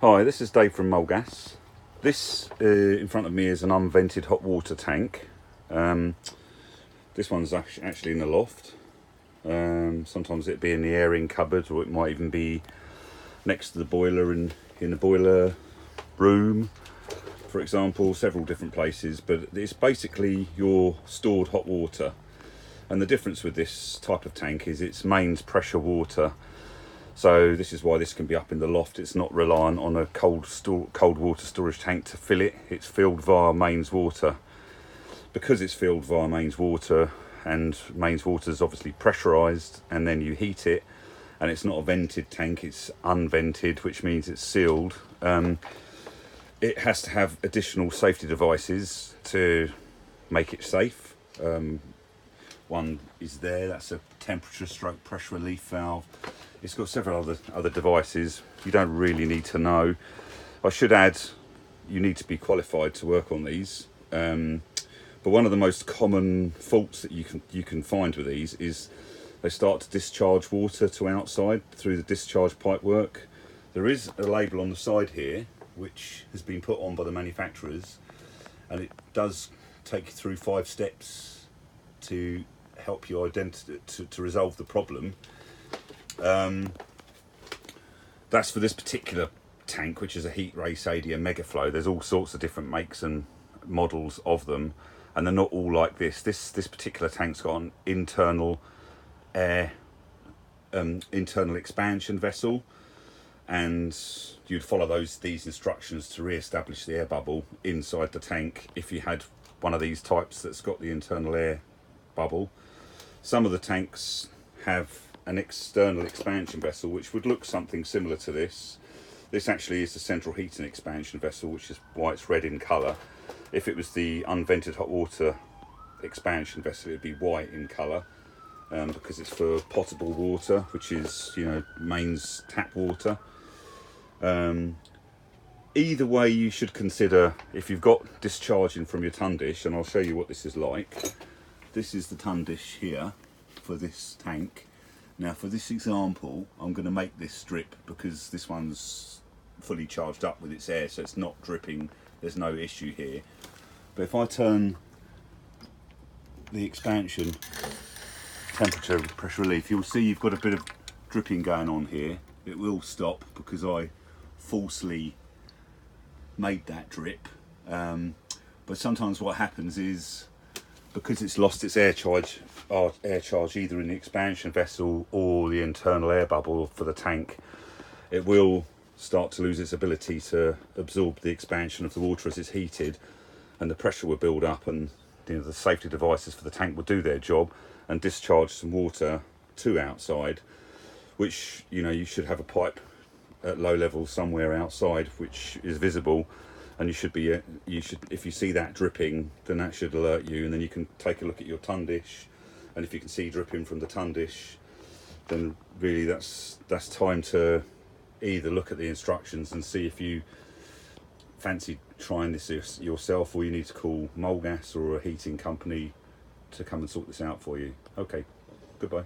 Hi, this is Dave from Mulgas. This in front of me is an unvented hot water tank. This one's actually in the loft. Sometimes it'd be in the airing cupboard, or it might even be next to the boiler in the boiler room, for example, several different places. But it's basically your stored hot water. And the difference with this type of tank is it's mains pressure water. So this is why this can be up in the loft. It's not reliant on a cold water storage tank to fill it. It's filled via mains water. Because it's filled via mains water, and mains water is obviously pressurized, and then you heat it, and it's not a vented tank, it's unvented, which means it's sealed. It has to have additional safety devices to make it safe. One is there, that's a temperature stroke pressure relief valve. It's got several other devices you don't really need to know. I should add, you need to be qualified to work on these. But one of the most common faults that you can find with these is they start to discharge water to outside through the discharge pipe work. There is a label on the side here which has been put on by the manufacturers, and it does take you through 5 steps to help you to resolve the problem. That's for this particular tank, which is a Heat Race ADM Megaflow. There's all sorts of different makes and models of them, and they're not all like this. This particular tank's got an internal air, internal expansion vessel, and you'd follow these instructions to re-establish the air bubble inside the tank if you had one of these types that's got the internal air bubble. Some of the tanks have an external expansion vessel which would look something similar to this. This actually is the central heating expansion vessel, which is why it's red in colour. If it was the unvented hot water expansion vessel, it would be white in colour, because it's for potable water, which is, mains tap water. Either way, you should consider, if you've got discharging from your tun dish, and I'll show you what this is like. This is the tun dish here for this tank. Now for this example, I'm going to make this drip because this one's fully charged up with its air, so it's not dripping, there's no issue here. But if I turn the expansion temperature pressure relief, you'll see you've got a bit of dripping going on here. It will stop because I falsely made that drip. But sometimes what happens is, because it's lost its air charge either in the expansion vessel or the internal air bubble for the tank, it will start to lose its ability to absorb the expansion of the water as it's heated, and the pressure will build up, and the safety devices for the tank will do their job and discharge some water to outside, which you should have a pipe at low level somewhere outside which is visible, and you should if you see that dripping, then that should alert you, and then you can take a look at your tun dish, and if you can see dripping from the tun dish, then really that's time to either look at the instructions and see if you fancy trying this yourself, or you need to call Mulgas or a heating company to come and sort this out for you. Okay, goodbye.